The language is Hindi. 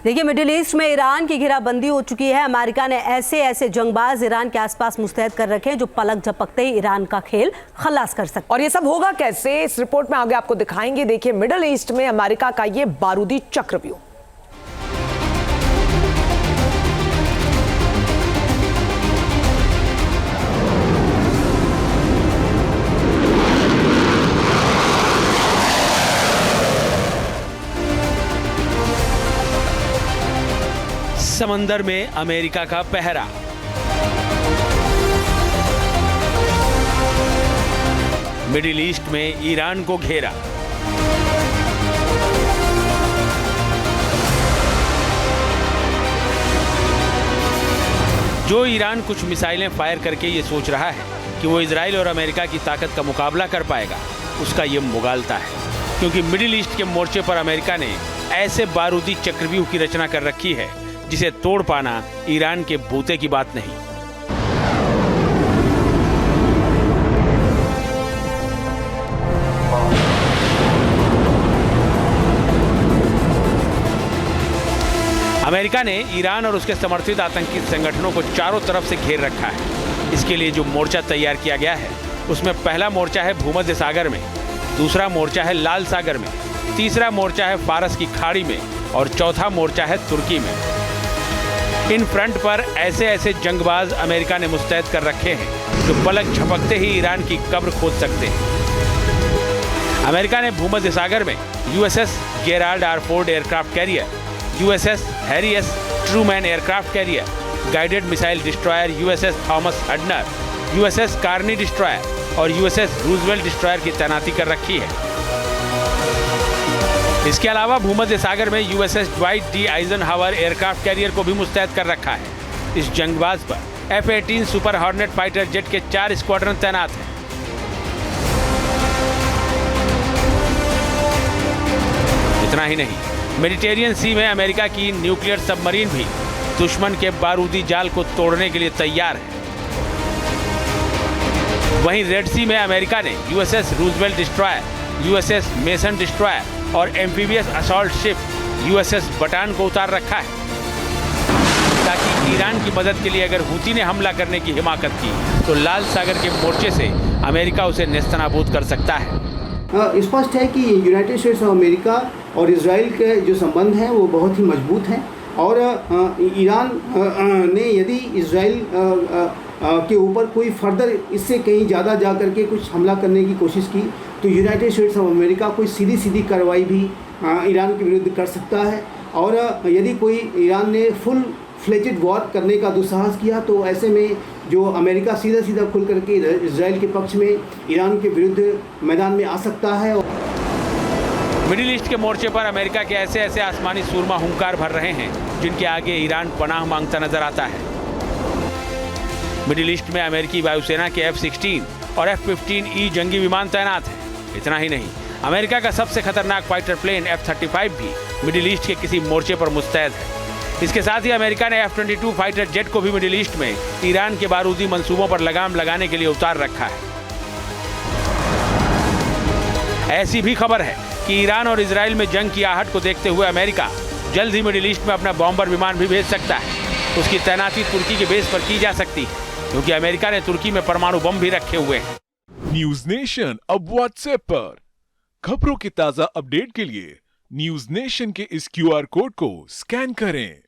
देखिए, मिडिल ईस्ट में ईरान की घेराबंदी हो चुकी है। अमेरिका ने ऐसे जंगबाज ईरान के आसपास मुस्तैद कर रखे हैं जो पलक झपकते ही ईरान का खेल खलास कर सकते। और ये सब होगा कैसे, इस रिपोर्ट में आगे आपको दिखाएंगे। देखिए, मिडिल ईस्ट में अमेरिका का ये बारूदी चक्रव्यूह। समंदर में अमेरिका का पहरा, मिडिल ईस्ट में ईरान को घेरा, जो ईरान कुछ मिसाइलें फायर करके ये सोच रहा है कि वो इजराइल और अमेरिका की ताकत का मुकाबला कर पाएगा, उसका ये मुगालता है। क्योंकि मिडिल ईस्ट के मोर्चे पर अमेरिका ने ऐसे बारूदी चक्रव्यूह की रचना कर रखी है जिसे तोड़ पाना ईरान के बूते की बात नहीं। अमेरिका ने ईरान और उसके समर्थित आतंकी संगठनों को चारों तरफ से घेर रखा है। इसके लिए जो मोर्चा तैयार किया गया है उसमें पहला मोर्चा है भूमध्य सागर में, दूसरा मोर्चा है लाल सागर में, तीसरा मोर्चा है फारस की खाड़ी में और चौथा मोर्चा है तुर्की में। इन फ्रंट पर ऐसे जंगबाज अमेरिका ने मुस्तैद कर रखे हैं जो पलक झपकते ही ईरान की कब्र खोद सकते हैं। अमेरिका ने भूमध्य सागर में USS Gerald R Ford aircraft carrier, USS Harry S Trueman aircraft carrier, guided missile destroyer USS Thomas हडनर, USS Carney destroyer और यूएसएस रूजवेल्ट डिस्ट्रॉयर की तैनाती कर रखी है। इसके अलावा भूमध्य सागर में USS Dwight D Eisenhower aircraft carrier को भी मुस्तैद कर रखा है। इस जंगबाज पर F-18 super hornet fighter jet के 4 स्क्वाड्रन तैनात हैं। इतना ही नहीं, मेडिटेरियन सी में अमेरिका की न्यूक्लियर सबमरीन भी दुश्मन के बारूदी जाल को तोड़ने के लिए तैयार है। वहीं रेड सी में अमेरिका ने USS Roosevelt destroyer, USS mason destroyer और एम्फीबियस असॉल्ट शिप यूएसएस बटान को उतार रखा है ताकि ईरान की मदद के लिए अगर हूती ने हमला करने की हिमाकत की तो लाल सागर के मोर्चे से अमेरिका उसे नेस्तनाबूद कर सकता है। स्पष्ट है कि यूनाइटेड स्टेट्स ऑफ अमेरिका और इजराइल के जो संबंध हैं वो बहुत ही मजबूत हैं और ईरान ने यदि इजराइल के ऊपर कोई फर्दर इससे कहीं ज़्यादा जा करके कुछ हमला करने की कोशिश की तो यूनाइटेड स्टेट्स ऑफ अमेरिका कोई सीधी कार्रवाई भी ईरान के विरुद्ध कर सकता है। और यदि कोई ईरान ने फुल फ्लेजेड वॉर करने का दुस्साहस किया तो ऐसे में जो अमेरिका सीधा खुल करके इजराइल के पक्ष में ईरान के विरुद्ध मैदान में आ सकता है। मिडिल ईस्ट के मोर्चे पर अमेरिका के ऐसे आसमानी सूरमा हुंकार भर रहे हैं जिनके आगे ईरान पनाह मांगता नजर आता है। मिडिल ईस्ट में अमेरिकी वायुसेना के F-16 और F-15E जंगी विमान तैनात हैं। इतना ही नहीं, अमेरिका का सबसे खतरनाक फाइटर प्लेन F-35 भी मिडिल ईस्ट के किसी मोर्चे पर मुस्तैद है। इसके साथ ही अमेरिका ने F-22 फाइटर जेट को भी मिडिल ईस्ट में ईरान के बारूदी मंसूबों पर लगाम लगाने के लिए उतार रखा है। ऐसी भी खबर है कि ईरान और इजराइल में जंग की आहट को देखते हुए अमेरिका जल्द ही मिडिल ईस्ट में अपना बॉम्बर विमान भी भेज सकता है। उसकी तैनाती तुर्की के बेस पर की जा सकती है क्योंकि अमेरिका ने तुर्की में परमाणु बम भी रखे हुए हैं। न्यूज नेशन अब व्हाट्सएप पर खबरों की ताजा अपडेट के लिए न्यूज नेशन के इस QR कोड को स्कैन करें।